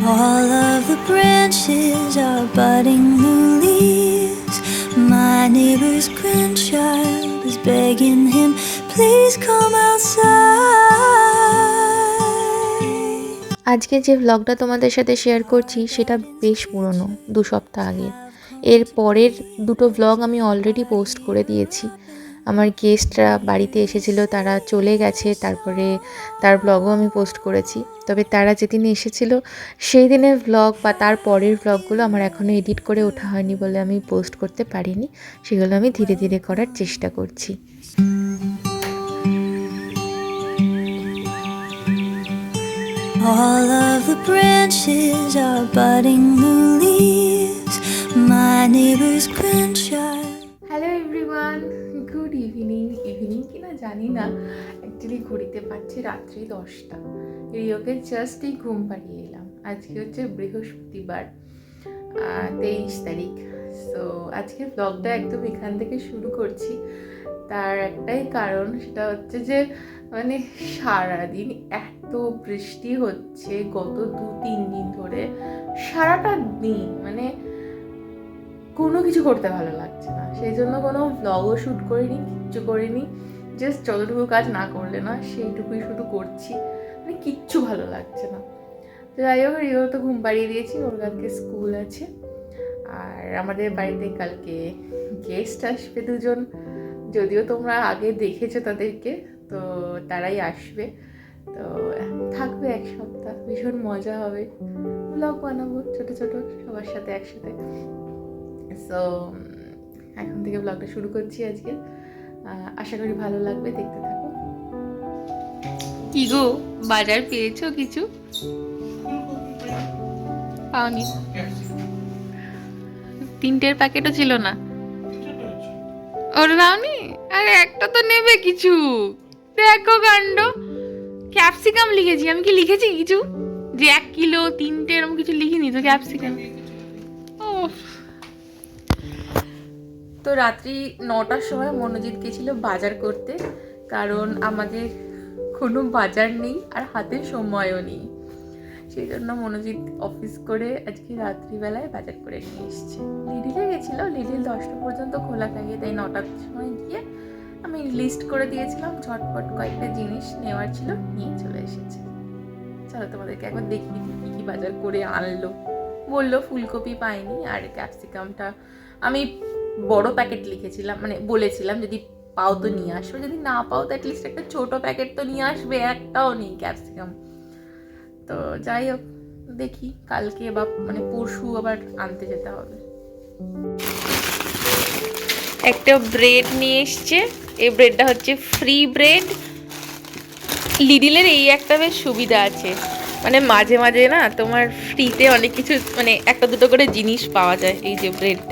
All of the branches are budding new leaves. My neighbor's grandchild is begging him, please come outside. আজকে যে ভ্লগটা তোমাদের সাথে share করছি সেটা বেশ পুরনো, 2 সপ্তাহ আগে। এর পরের দুটো ভ্লগ আমি অলরেডি পোস্ট করে দিয়েছি। আমার গেস্টরা বাড়িতে এসেছিলো, তারা চলে গেছে, তারপরে তার ভ্লগও আমি পোস্ট করেছি। তবে তারা যেদিন এসেছিলো সেই দিনের ভ্লগ বা তার পরের ভ্লগগুলো আমার এখনও এডিট করে ওঠা হয়নি বলে আমি পোস্ট করতে পারিনি। সেগুলো আমি ধীরে ধীরে করার চেষ্টা করছি। All of the branches are budding new leaves. My neighbor's grandchild. Hello everyone, good evening কিনা জানি না, অ্যাকচুয়ালি ঘড়িতে পাচ্ছি রাত্রি 10টা। রিওকে জাস্টই ঘুম পাড়িয়ে এলাম। আজকে হচ্ছে বৃহস্পতিবার, 23 তারিখ। সো আজকে ব্লগটা একদম এখান থেকে শুরু করছি। তার একটাই কারণ, সেটা হচ্ছে যে মানে সারাদিন এত বৃষ্টি হচ্ছে গত 2-3 দিন ধরে, সারাটা দিন মানে কোনো কিছু করতে ভালো লাগছে না। সেই জন্য কোনো ব্লগও শ্যুট করিনি, কিচ্ছু করিনি। জাস্ট যতটুকু কাজ না করলে না সেইটুকুই শুধু করছি, মানে কিচ্ছু ভালো লাগছে না। তো যাই হোক, রিও তো ঘুম পাড়িয়ে দিয়েছি, ওর কালকে স্কুল আছে। আর আমাদের বাড়িতে কালকে গেস্ট আসবে 2জন, যদিও তোমরা আগে দেখেছো তাদেরকে, তো তারাই আসবে। তো থাকবে 1 সপ্তাহ, ভীষণ মজা হবে। ব্লগ বানাবো ছোটো ছোটো সবার সাথে একসাথে। সো এখন থেকে ব্লগটা শুরু করছি আজকে। আশা করি ভালো লাগবে, দেখতে থাকো। কি গো, বাজার পেয়েছো কিছু? পাওনি? 3টের প্যাকেটও ছিল না? ওর নাওনি? আরে একটা তো নেবে কিছু। দেখো কাণ্ড, ক্যাপসিকাম লিখেছি। আমি কি লিখেছি কিছু যে 1 কিলো 3টে, এরকম কিছু লিখিনি তো। ক্যাপসিকাম। ও, তো রাত্রি 9টার সময় মনোজিৎ গেছিল বাজার করতে, কারণ আমাদের কোনো বাজার নেই আর হাতে সময়ও নেই। সেই জন্য মনোজিৎ অফিস করে আজকে রাত্রিবেলায় বাজার করে নিয়ে এসছে। লিডিলে গেছিলো, লিডিল 10টা পর্যন্ত খোলা থাকে, তাই 9টার সময় গিয়ে আমি লিস্ট করে দিয়েছিলাম, ঝটপট কয়েকটা জিনিস নেওয়ার ছিল, নিয়ে চলে এসেছে। চলো তোমাদেরকে একবার দেখিয়ে দিই কী কী বাজার করে আনলো। বললো ফুলকপি পাইনি, আর ক্যাপসিকামটা আমি বড় প্যাকেট লিখেছিলাম, মানে বলেছিলাম যদি পাও তো নিয়ে আসবে, যদি না পাও তো অ্যাটলিস্ট একটা ছোট প্যাকেট তো নিয়ে আসবে। একটাও নেই ক্যাপসিকাম। তো যাই হোক, দেখি কালকে বা মানে পরশু আবার আনতে যেতে হবে। একটা ব্রেড নিয়ে এসছে, এই ব্রেডটা হচ্ছে ফ্রি ব্রেড। লিডিলের এই একটা বেশ সুবিধা আছে, মানে মাঝে মাঝে না তোমার ফ্রিতে অনেক কিছু, মানে একটা দুটো করে জিনিস পাওয়া যায়। এই যে ব্রেড,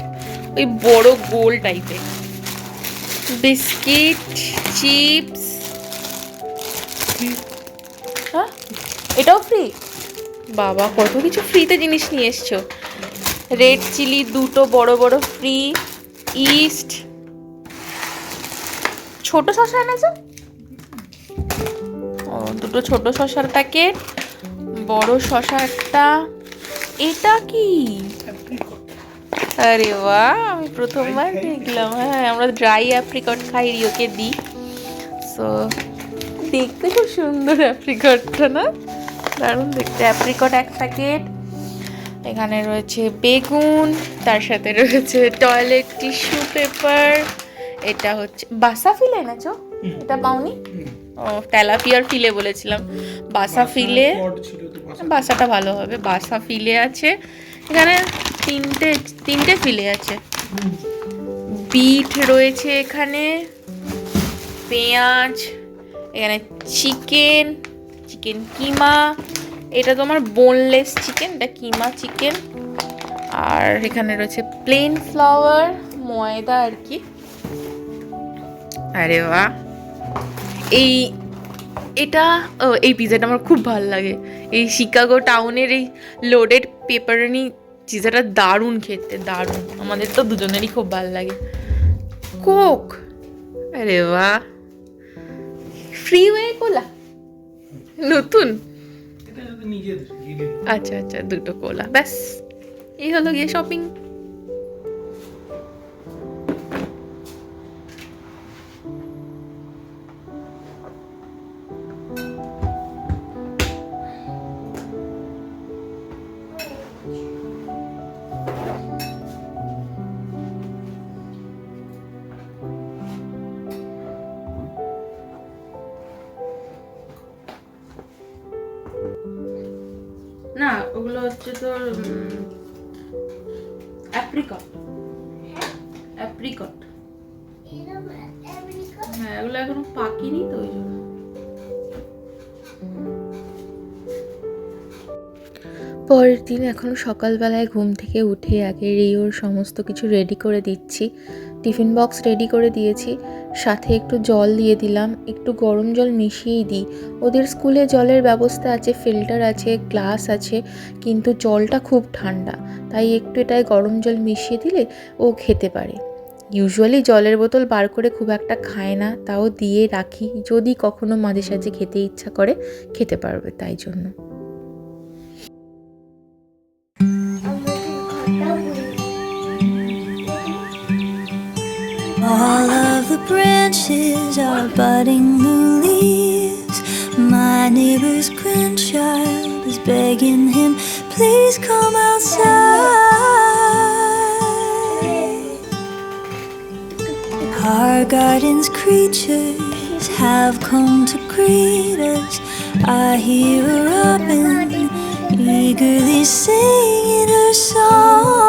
ওই বড় গোল টাইপের বিস্কিট, চিপস। হ্যাঁ, এটাও ফ্রি? বাবা, কত কিছু ফ্রিতে জিনিস নিয়ে এসছো। রেড চিলি 2টো বড় বড় ফ্রি, ইস্ট, ছোট শসা এনেছো? ও, 2টো ছোট শসার প্যাকেট, বড় শসা একটা। এটা কি? আরে বাহ, আমি প্রথমবার দেখলাম। হ্যাঁ, আমরা ড্রাই অ্যাপ্রিকট খাই, রিওকে দিই। সো দেখতে খুব সুন্দর অ্যাপ্রিকটটা, না? দারুণ দেখতে। Apricot 1 packet. এখানে রয়েছে বেগুন, তার সাথে রয়েছে টয়লেট টিস্যু পেপার। এটা হচ্ছে বাসা ফিলে এনেছো? এটা পাওনি? ও, তেলাপিয়ার ফিলে বলেছিলাম, বাসা ফিলে। বাসাটা ভালো হবে। বাসা ফিলে আছে এখানে, 3টে ফিলে আছে। বিট রয়েছে এখানে, পেঁয়াজ, এখানে চিকেন কিমা। এটা তোমার বোনলেস চিকেন, এটা কিমা চিকেন। আর এখানে রয়েছে প্লেন ফ্লাওয়ার, ময়দা আর কি। আরে বাহ, এই পিজাটা আমার খুব ভালো লাগে। এই শিকাগো টাউনের এই লোডেড পেপারনি পিজাটা দারুণ খেতে, দারুণ। আমাদের তো দুজনেরই খুব ভালো লাগে। কোক, আরে বাহ, ফ্রি ওয়ে কোলা, নতুন। নিজেদের লিডল। আচ্ছা আচ্ছা, দুটো কোলা, ব্যাস এই হলো গিয়ে শপিং। না, ওগুলো হচ্ছে তোর অ্যাপ্রিকট। অ্যাপ্রিকট, হ্যাঁ ওগুলো এখনো পাকিনি তো ওই জন্য। পরের দিন এখন সকালবেলায় ঘুম থেকে উঠে আগে রিওর সমস্ত কিছু রেডি করে দিচ্ছি। টিফিন বক্স রেডি করে দিয়েছি, সাথে একটু জল দিয়ে দিলাম, একটু গরম জল মিশিয়েই দিই। ওদের স্কুলে জলের ব্যবস্থা আছে, ফিল্টার আছে, গ্লাস আছে, কিন্তু জলটা খুব ঠান্ডা, তাই একটু এটায় গরম জল মিশিয়ে দিলে ও খেতে পারে। ইউজুয়ালি জলের বোতল বার করে খুব একটা খায় না, তাও দিয়ে রাখি, যদি কখনো মাঝে সাঝে খেতে ইচ্ছা করে খেতে পারবে, তাই জন্য। All of the branches are budding new leaves. My neighbor's grandchild is begging him, please come outside. Our garden's creatures have come to greet us. I hear a robin eagerly singing her song.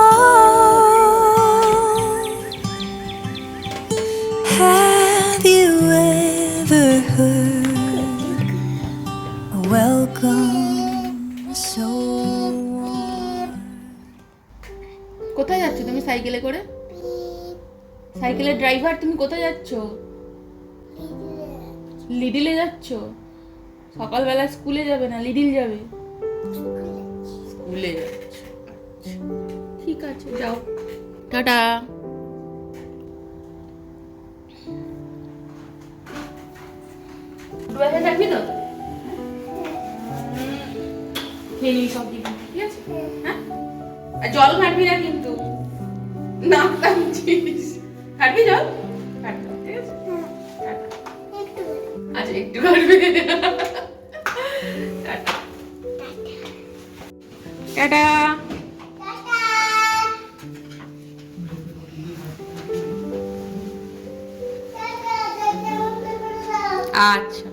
Have you ever heard a welcome so warm? কোথায় যাচ্ছ তুমি সাইকেলে করে? সাইকেলের driver তুমি কোথায় যাচ্ছ? লিডিলে যাচ্ছ? সকালবেলা স্কুলে যাবে না লিডিল যাবে? স্কুলে যাচ্ছ, ঠিক আছে যাও, টাটা। বাসা থাকবি তো? খেয়ে নিবি সব দিবি, ঠিক আছে? হ্যাঁ, আর জল ঘাটবি না কিন্তু, না টানছিস। ঘাটবি জল? ঘাটবি, ঠিক আছে? টাটা। আচ্ছা একটু ঘাটবি। টাটা। টাটা। আচ্ছা।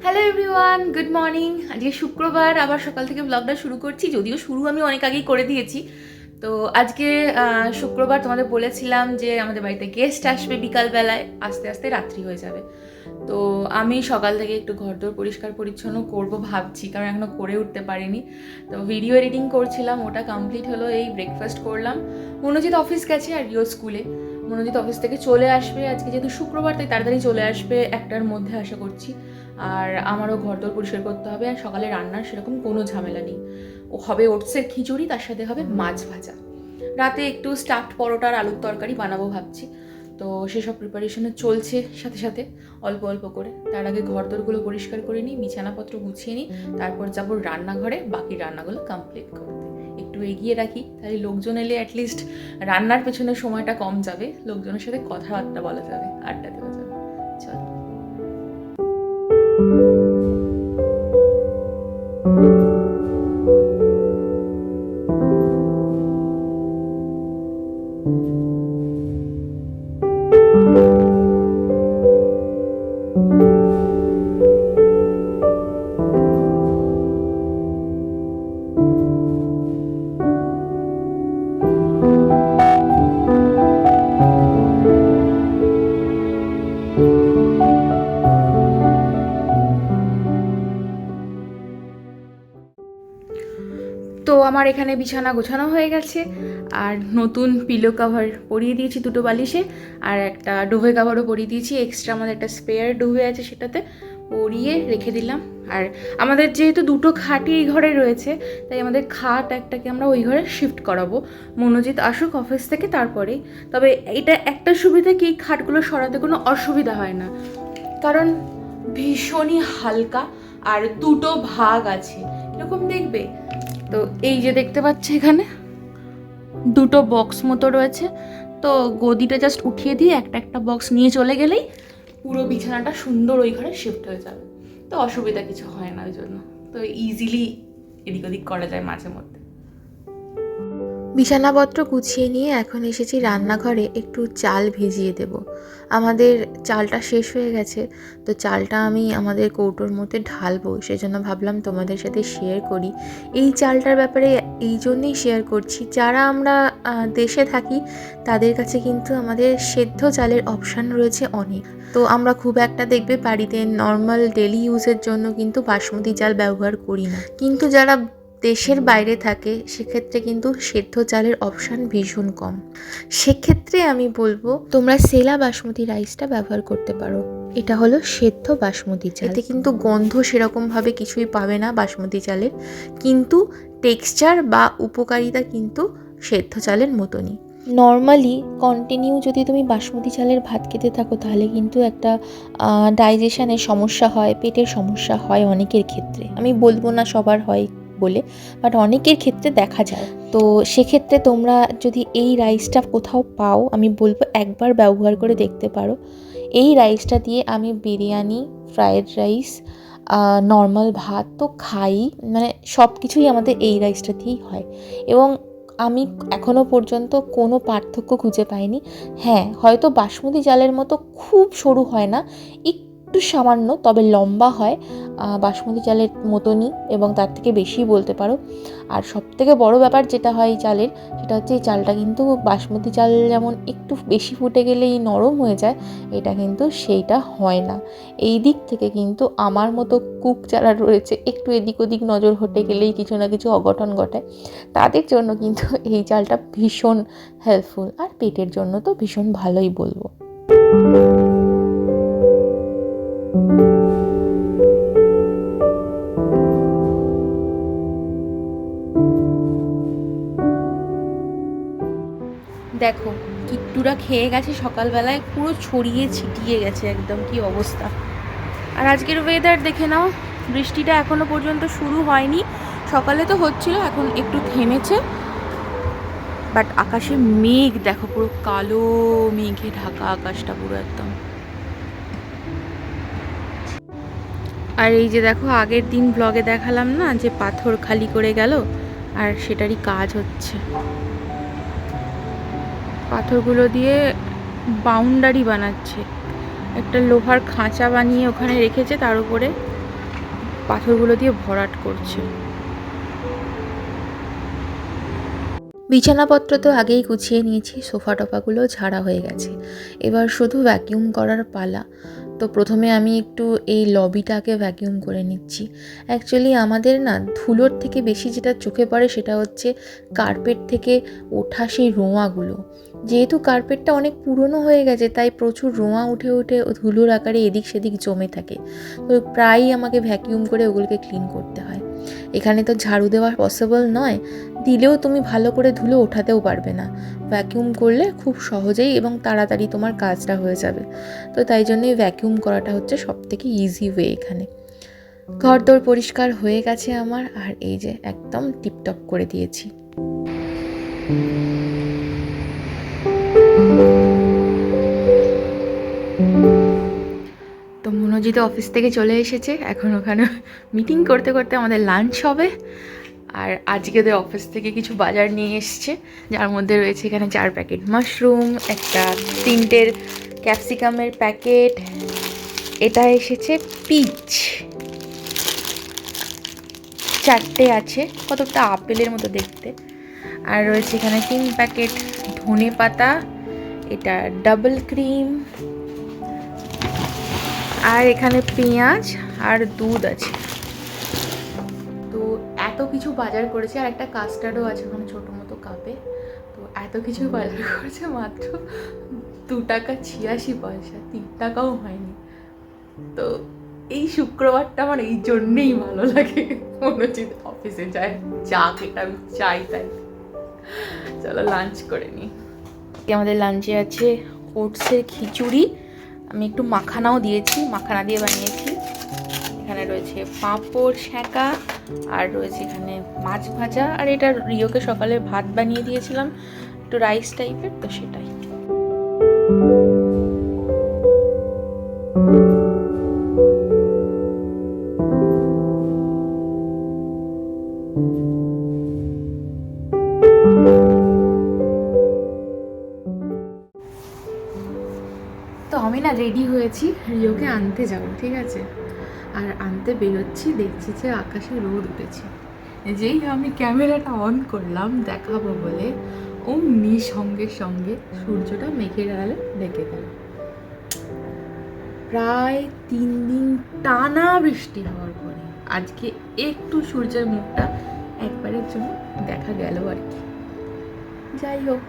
Hello everyone, good morning. আজকে শুক্রবার, আবার সকাল থেকে ব্লগটা শুরু করছি, যদিও শুরু আমি অনেক আগেই করে দিয়েছি। তো আজকে শুক্রবার, তোমাদের বলেছিলাম যে আমাদের বাড়িতে গেস্ট আসবে বিকালবেলায়, আস্তে আস্তে রাত্রি হয়ে যাবে। তো আমি সকাল থেকে একটু ঘরদোর পরিষ্কার পরিচ্ছন্ন করব ভাবছি, কারণ এখনও করে উঠতে পারিনি। তো ভিডিও এডিটিং করছিলাম, ওটা কমপ্লিট হলো, এই ব্রেকফাস্ট করলাম। মনোজিৎ অফিস গেছে আর রিও স্কুলে। মনোজিৎ অফিস থেকে চলে আসবে, আজকে যেহেতু শুক্রবার তাই তাড়াতাড়ি চলে আসবে, 1টার মধ্যে আশা করছি। আর আমারও ঘরদোর পরিষ্কার করতে হবে, আর সকালে রান্নার সেরকম কোনো ঝামেলা নেই। ও হবে ওটসের খিচুড়ি, তার সাথে হবে মাছ ভাজা। রাতে একটু স্টাফড পরোটার আলুর তরকারি বানাবো ভাবছি। তো সেসব প্রিপারেশনে চলছে সাথে সাথে অল্প অল্প করে। তার আগে ঘরদোরগুলো পরিষ্কার করে নিই, বিছানাপত্র গুছিয়ে নিই, তারপর যাবো রান্নাঘরে বাকি রান্নাগুলো কমপ্লিট করতে। একটু এগিয়ে রাখি, তাহলে লোকজন এলে অ্যাটলিস্ট রান্নার পেছনে সময়টা কম যাবে, লোকজনের সাথে কথাবার্তা বলা যাবে, আড্ডা দেওয়া যাবে। চল। আমার এখানে বিছানা গোছানো হয়ে গেছে, আর নতুন পিলো কাভার পরিয়ে দিয়েছি দুটো বালিশে, আর একটা ডুভে কাভারও পরিয়ে দিয়েছি। এক্সট্রা আমাদের একটা স্পেয়ার ডুভে আছে, সেটাতে পরিয়ে রেখে দিলাম। আর আমাদের যেহেতু দুটো খাটই এই ঘরে রয়েছে, তাই আমাদের খাট একটাকে আমরা ওই ঘরে শিফট করাবো। মনোজিৎ আসুক অফিস থেকে তারপরেই। তবে এটা একটা সুবিধা কি, এই খাটগুলো সরাতে কোনো অসুবিধা হয় না, কারণ ভীষণই হালকা আর দুটো ভাগ আছে, এরকম দেখবে তো। এই যে দেখতে পাচ্ছি এখানে দুটো বক্স মতো রয়েছে, তো গদিটা জাস্ট উঠিয়ে দিয়ে একটা একটা বক্স নিয়ে চলে গেলেই পুরো বিছানাটা সুন্দর ওই ঘরে শিফট হয়ে যাবে। তো অসুবিধা কিছু হয় না ওই জন্য, তো ইজিলি এদিক ওদিক করা যায় মাঝে মধ্যে। বিছানাপত্র গুছিয়ে নিয়ে এখন এসেছি রান্নাঘরে একটু চাল ভিজিয়ে দেব। আমাদের চালটা শেষ হয়ে গেছে, তো চালটা আমি আমাদের কৌটোর মধ্যে ঢালবো, সেজন্য ভাবলাম তোমাদের সাথে শেয়ার করি। এই চালটার ব্যাপারে এই জন্যই শেয়ার করছি, যারা আমরা দেশে থাকি তাদের কাছে কিন্তু আমাদের সেদ্ধ চালের অপশান রয়েছে অনেক। তো আমরা খুব একটা দেখবে বাড়িতে নর্মাল ডেলি ইউজের জন্য কিন্তু বাসমতি চাল ব্যবহার করি না, কিন্তু যারা দেশের বাইরে থাকে সেক্ষেত্রে কিন্তু সেদ্ধ চালের অপশান ভীষণ কম। সেক্ষেত্রে আমি বলবো তোমরা সেলা বাসমতি রাইসটা ব্যবহার করতে পারো। এটা হলো সেদ্ধ বাসমতি চাল। এতে কিন্তু গন্ধ সেরকমভাবে কিছুই পাবে না বাসমতি চালের, কিন্তু টেক্সচার বা উপকারিতা কিন্তু সেদ্ধ চালের মতনই। নর্মালি কন্টিনিউ যদি তুমি বাসমতি চালের ভাত খেতে থাকো তাহলে কিন্তু একটা ডাইজেশনের সমস্যা হয়, পেটের সমস্যা হয় অনেকের ক্ষেত্রে। আমি বলবো না সবার হয় বলে, বাট অনেকের ক্ষেত্রে দেখা যায়। তো সেক্ষেত্রে তোমরা যদি এই রাইসটা কোথাও পাও, আমি বলবো একবার ব্যবহার করে দেখতে পারো। এই রাইসটা দিয়ে আমি বিরিয়ানি, ফ্রায়েড রাইস, নর্মাল ভাত তো খাই, মানে সব কিছুই আমাদের এই রাইসটা দিয়েই হয়, এবং আমি এখনও পর্যন্ত কোনো পার্থক্য খুঁজে পাইনি। হ্যাঁ, হয়তো বাসমতি চালের মতো খুব সরু হয় না, একটু সামান্য, তবে লম্বা হয় বাসমতি চালের মতনই, এবং তার থেকে বেশি বলতে পারো। আর সবথেকে বড় ব্যাপার যেটা হয় এই চালের, সেটা হচ্ছে এই চালটা কিন্তু বাসমতি চাল যেমন একটু বেশি ফুটে গেলেই নরম হয়ে যায়, এটা কিন্তু সেইটা হয় না। এই দিক থেকে কিন্তু আমার মতো কুক যারা রয়েছে, একটু এদিক ওদিক নজর হটে গেলেই কিছু না কিছু অঘটন ঘটায়, তাদের জন্য কিন্তু এই চালটা ভীষণ হেল্পফুল, আর পেটের জন্য তো ভীষণ ভালোই বলবো। দেখো কিট্টুরা খেয়ে গেছে সকালবেলায়, পুরো ছড়িয়ে ছিটিয়ে গেছে একদম, কি অবস্থা। আর আজকের ওয়েদার দেখে নাও, বৃষ্টিটা এখনো পর্যন্ত শুরু হয়নি, সকালে তো হচ্ছিল, এখন একটু থেমেছে, বাট আকাশে মেঘ দেখো, পুরো কালো মেঘে ঢাকা আকাশটা পুরো একদম। আর এই যে দেখো, আগের দিন ব্লগে দেখালাম না যে পাথর খালি করে গেল, আর সেটারই কাজ হচ্ছে। পাথরগুলো দিয়ে বাউন্ডারি বানাচ্ছে, একটা লোহার খাঁচা বানিয়ে ওখানে রেখেছে, তার উপরে পাথরগুলো দিয়ে ভরাট করছে। বিছানাপত্র তো আগেই গুছিয়ে নিয়েছি, সোফা টোফাগুলো ঝাড়া হয়ে গেছে, এবার শুধু ভ্যাকিউম করার পালা। তো প্রথমে আমি একটু এই লবিটাকে ভ্যাকিউম করে নিচ্ছি। অ্যাকচুয়ালি আমাদের না ধুলোর থেকে বেশি যেটা চোখে পড়ে সেটা হচ্ছে কার্পেট থেকে ওঠা সেই রোঁয়াগুলো। যেহেতু কার্পেটটা অনেক পুরনো হয়ে গেছে, তাই প্রচুর রোঁয়া উঠে উঠে ধুলোর আকারে এদিক সেদিক জমে থাকে, তো প্রায়ই আমাকে ভ্যাকিউম করে ওগুলোকে ক্লিন করতে হয়। এখানে তো ঝাড়ু দেওয়া পসিবল নয়, দিলেও তুমি ভালো করে ধুলো ওঠাতেও পারবে না। ভ্যাকিউম করলে খুব সহজেই এবং তাড়াতাড়ি তোমার কাজটা হয়ে যাবে, তো তাই জন্যই ভ্যাকিউম করাটা হচ্ছে সবথেকে ইজি ওয়ে। এখানে ঘরদোর পরিষ্কার হয়ে গেছে আমার, আর এই যে একদম টিপটপ করে দিয়েছি। তো মনোজিৎ অফিস থেকে চলে এসেছে, এখন ওখানে মিটিং করতে করতে আমাদের লাঞ্চ হবে। আর আজকে ওদের অফিস থেকে কিছু বাজার নিয়ে এসছে, যার মধ্যে রয়েছে এখানে 4 প্যাকেট মাশরুম, একটা 3টে ক্যাপসিকামের প্যাকেট, এটা এসেছে পিচ, 4টে আছে, কতটা আপেলের মতো দেখতে। আর রয়েছে এখানে 3 প্যাকেট ধনে পাতা, এটা ডাবল ক্রিম, আর এখানে পেঁয়াজ আর দুধ আছে। তো 1 এত কিছু বাজার করেছে, আর একটা কাস্টার্ডও আছে ওখানে ছোটো মতো কাপে। তো এত কিছু বাজার করেছে মাত্র 2 টাকা 86 পয়সা, 3 টাকাও হয়নি। তো এই শুক্রবারটা আমার এই জন্যেই ভালো লাগে। মনোজিৎ অফিসে যায়, চা খেতে আমি চাই তাই। চলো লাঞ্চ করে নিই। আমাদের লাঞ্চে আছে ওটসের খিচুড়ি, আমি একটু মাখানাও দিয়েছি, মাখানা দিয়ে বানিয়েছি। এখানে রয়েছে পাঁপড় সেঁকা, আর রয়েছে এখানে মাছ ভাজা, আর এটা রিওকে সকালে ভাত বানিয়ে দিয়েছিলাম একটু রাইস টাইপের, তো সেটাই। তো আমি না রেডি হয়েছি, রিওকে আনতে যাব, ঠিক আছে। আর আনতে বেরোচ্ছি, দেখছি যে আকাশে রোদ উঠেছে। যেই আমি ক্যামেরাটা অন করলাম দেখাবো বলে, অমনি সঙ্গে সঙ্গে সূর্যটা মেঘের আড়ালে ঢেকে গেল। প্রায় 3 দিন টানা বৃষ্টি হওয়ার পরে আজকে একটু সূর্যের মুখটা একবারের জন্য দেখা গেল আর কি। যাই হোক,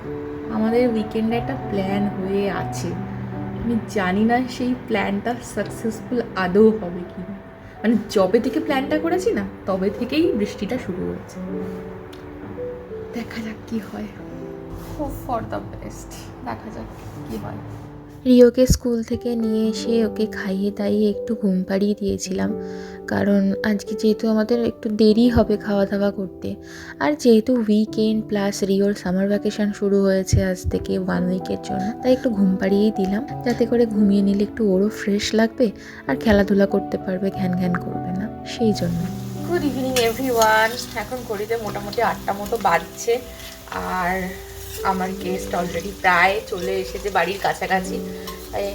আমাদের উইকেন্ডে একটা প্ল্যান হয়ে আছে, আমি জানি না সেই প্ল্যানটা সাকসেসফুল আদৌ হবে কি না। মানে যবে থেকে প্ল্যানটা করেছি না, তবে থেকেই বৃষ্টিটা শুরু হয়েছে। দেখা যাক কি হয়, হোপ ফর দ্য বেস্ট, দেখা যাক কি হয়। রিওকে স্কুল থেকে নিয়ে এসে ওকে খাইয়ে দাইয়ে একটু ঘুম পাড়িয়ে দিয়েছিলাম, কারণ আজকে যেহেতু আমাদের একটু দেরি হবে খাওয়া দাওয়া করতে, আর যেহেতু উইকেন্ড প্লাস রিওর সামার ভ্যাকেশন শুরু হয়েছে আজ থেকে 1 উইকের জন্য, তাই একটু ঘুম পাড়িয়েই দিলাম, যাতে করে ঘুমিয়ে নিলে একটু ওরও ফ্রেশ লাগবে আর খেলাধুলা করতে পারবে, ঘ্যান ঘ্যান করবে না, সেই জন্য। Good evening everyone. এখন ঘড়িতে মোটামুটি 8টা মতো বাজছে, আর আমার গেস্ট অলরেডি প্রায় চলে এসেছে বাড়ির কাছাকাছি। তাই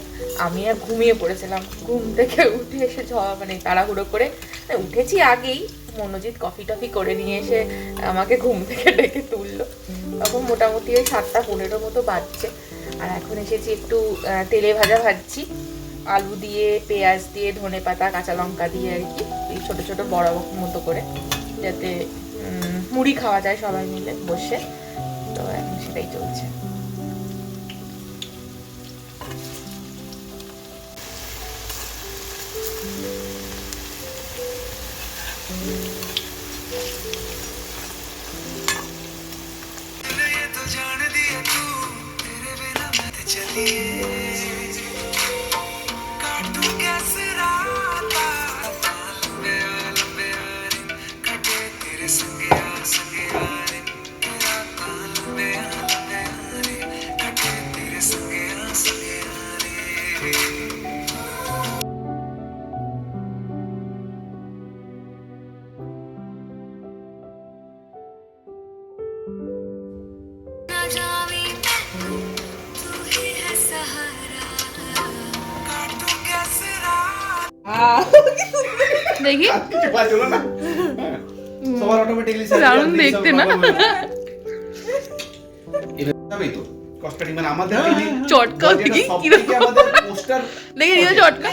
আমি আর ঘুমিয়ে পড়েছিলাম, ঘুম থেকে উঠে এসে মানে তাড়াহুড়ো করে উঠেছি আগেই, মনোজিৎ কফি টফি করে নিয়ে এসে আমাকে ঘুম থেকে ডেকে তুললো। তখন মোটামুটি ওই 7টা 15 মতো বাজছে। আর এখন এসেছি একটু তেলে ভাজা ভাজছি, আলু দিয়ে পেঁয়াজ দিয়ে ধনে পাতা কাঁচা লঙ্কা দিয়ে আর কি, এই ছোটো ছোটো বড় মতো করে, যাতে মুড়ি খাওয়া যায় সবাই মিলে বসে। তো এখন সেটাই চলছে। দেখি সবার অটোমেটিক্যালি দারুণ দেখতে না, এভাবেই তো কস্ট কাটিং মানে আমাদের চটকা দেখি কি আমাদের পোস্টার দেখি রিও চটকা,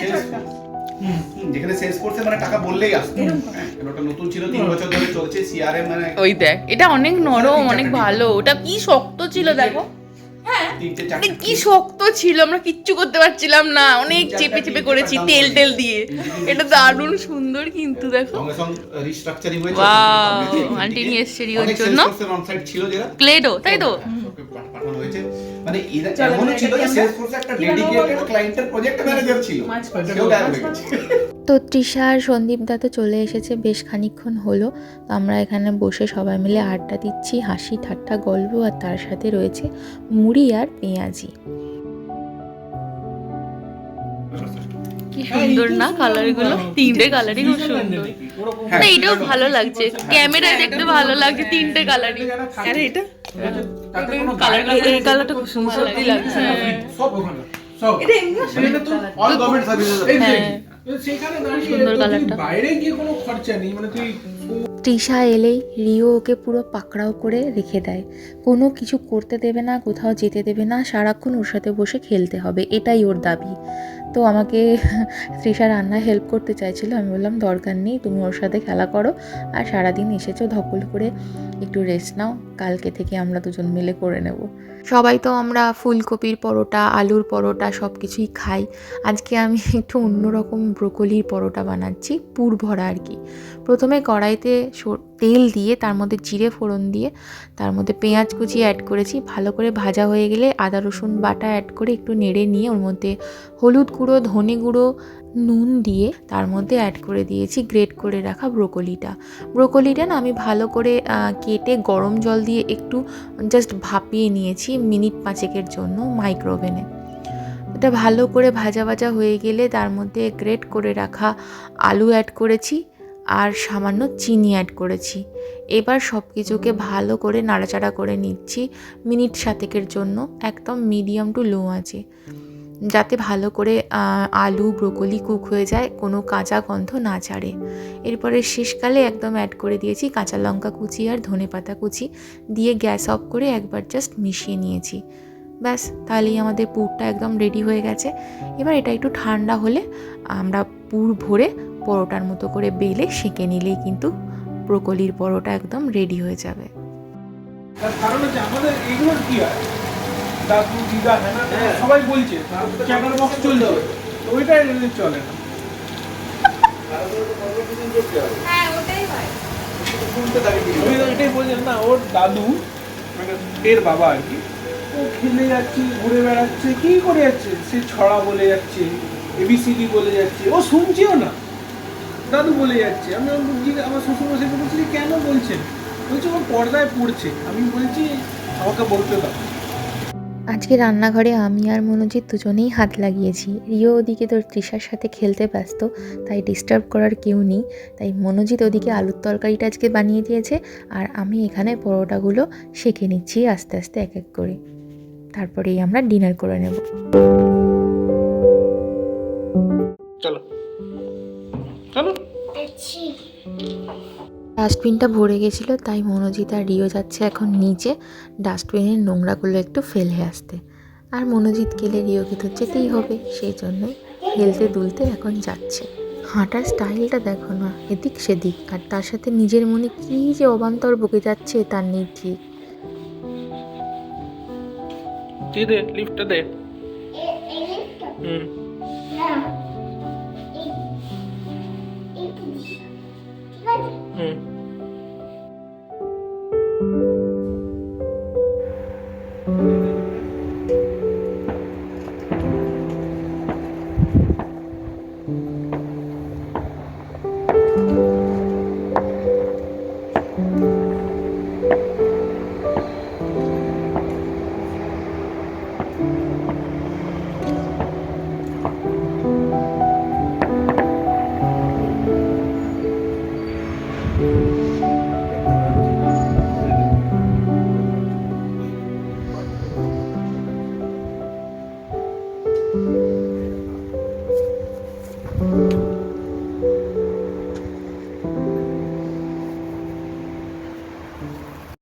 যেখানে সেলস করতে মানে টাকা বললেই আসতো। হ্যাঁ, এটা নতুন ছিল, 3 বছর ধরে চলছে সিআরএম। মানে ওই দেখ, এটা অনেক নরম, অনেক ভালো। ওটা কি শক্ত ছিল দেখো, হ্যাঁ কি শক্ত ছিল, আমরা কিচ্ছু করতে পারছিলাম না, অনেক চেপে চেপে করেছি তেল টেল দিয়ে। এটা দারুণ সুন্দর কিন্তু দেখো, সঙ্গে সঙ্গে রিস্ট্রাকচারিং হয়েছে। ওয়াও, আন্টি নিয়ে এসেছে রিওর জন্য অনসাইট ছিল যেটা ক্লেডো, তাই তো পাঠানো হয়েছে। মানে এরা এমন ছিল যে সেলস ফোর্সে একটা ডেডিকেটেড ক্লায়েন্টের প্রজেক্ট ম্যানেজার ছিল, সেও গায়েব হয়ে গেছে। তো তৃষা আর সন্দীপ দা তো চলে এসেছে, বেশ খানিকক্ষণ হলো। তো আমরা এখানে বসে সবাই মিলে আড্ডা দিচ্ছি, হাসি ঠাট্টা গল্প, আর তার সাথে রয়েছে মুড়ি আর পেঁয়াজি। কি সুন্দর না কালার গুলো, তিনটে কালারই খুব সুন্দর। না এইটাও ভালো লাগছে, ক্যামেরায় দেখতে ভালো লাগছে, তিনটে কালারই। আরে এটা কালার, এই কালারটা খুব সুন্দর লাগছে। সব ওখানে সব এটা এমনি তো অল গভর্নমেন্ট সার্ভিসেস সেখানে দাঁড়িয়ে বাইরে গিয়ে কোনো খরচা নেই, মানে তুই তৃষা এলেই রিও ওকে পুরো পাকড়াও করে রেখে দেয়, কোনো কিছু করতে দেবে না, কোথাও যেতে দেবে না, সারাক্ষণ ওর সাথে বসে খেলতে হবে, এটাই ওর দাবি। তো আমাকে তৃষা রান্নায় হেল্প করতে চাইছিল, আমি বললাম দরকার নেই, তুমি ওর সাথে খেলা করো, আর সারাদিন এসেছো ধকল করে, একটু রেস্ট নাও, কালকে থেকে আমরা দুজন মিলে করে নেব। সবাই তো আমরা ফুলকপির পরোটা, আলুর পরোটা সব কিছুই খাই। আজকে আমি একটু অন্যরকম ব্রোকলির পরোটা বানাচ্ছি, পুর ভরা আর কি। প্রথমে কড়াইতে তেল দিয়ে তার মধ্যে জিরে ফোড়ন দিয়ে তার মধ্যে পেঁয়াজ কুচি অ্যাড করেছি, ভালো করে ভাজা হয়ে গেলে আদা রসুন বাটা অ্যাড করে একটু নেড়ে নিয়ে ওর মধ্যে হলুদ গুঁড়ো, ধনে গুঁড়ো, নুন দিয়ে তার মধ্যে অ্যাড করে দিয়েছি গ্রেট করে রাখা ব্রোকলিটা না আমি ভালো করে কেটে গরম জল দিয়ে একটু জাস্ট ভাপিয়ে নিয়েছি মিনিট 5 জন্য মাইক্রোওভেনে। এটা ভালো করে ভাজা ভাজা হয়ে গেলে তার মধ্যে গ্রেট করে রাখা আলু অ্যাড করেছি আর সামান্য চিনি অ্যাড করেছি। এবার সব কিছুকে ভালো করে নাড়াচাড়া করে নিচ্ছি মিনিট 7 জন্য, একদম মিডিয়াম টু লো আছে, যাতে ভালো করে আলু ব্রোকলি কুক হয়ে যায়, কোনো কাঁচা গন্ধ না ছাড়ে। এরপরে শেষকালে একদম অ্যাড করে দিয়েছি কাঁচা লঙ্কা কুচি আর ধনেপাতা কুচি দিয়ে গ্যাস অফ করে একবার জাস্ট মিশিয়ে নিয়েছি। ব্যাস, তাহলেই আমাদের পুরটা একদম রেডি হয়ে গেছে। এবার এটা একটু ঠান্ডা হলে আমরা পুর ভরে পরোটার মতো করে বেলে সেঁকে নিলেই কিন্তু ব্রোকলির পরোটা একদম রেডি হয়ে যাবে। তার কারণ হচ্ছে আমাদের এইগুলোর কি হয়, দাদু দিদা হ্যাঁ সবাই বলছে চ্যানেল বক্স চলছে, ওইটা চলে না। আমি এটাই বলছেন না, ওর দাদু মানে এর বাবা আর কি, ও খেলে যাচ্ছে, ঘুরে বেড়াচ্ছে, কি করে যাচ্ছে, সে ছড়া বলে যাচ্ছে, এবিসিডি বলে যাচ্ছে, ও শুনছেও না, দাদু বলে যাচ্ছে। আমি আমার শ্বশুরমশাইকে বলছি যে কেন বলছেন, বলছে ওর পর্দায় পড়ছে। আমি বলছি আমাকে বলতে দাও। আজকে রান্নাঘরে আমি আর মনোজিৎ দুজনেই হাত লাগিয়েছি। রিও ওদিকে তোর তৃষার সাথে খেলতে ব্যস্ত, তাই ডিস্টার্ব করার কেউ নেই। তাই মনোজিৎ ওদিকে আলুর তরকারিটা আজকে বানিয়ে দিয়েছে, আর আমি এখানে পরোটাগুলো সেঁকে নিচ্ছি আস্তে আস্তে এক এক করে। তারপরেই আমরা ডিনার করে নেব। চলো চলো। ডাস্টবিনটা ভরে গেছিলো, তাই মনোজিৎ আর রিও যাচ্ছে এখন নিচে ডাস্টবিনের নোংরাগুলো একটু ফেলে আসতে। আর মনোজিৎ গেলে রিওকে তো যেতেই হবে, সেই জন্যই হেলতে দুলতে এখন যাচ্ছে। হাঁটার স্টাইলটা দেখো না, এদিক সেদিক, আর তার সাথে নিজের মনে কী যে অবান্তর বকে যাচ্ছে তার নেই ঠিক। দে লিফটটা দে।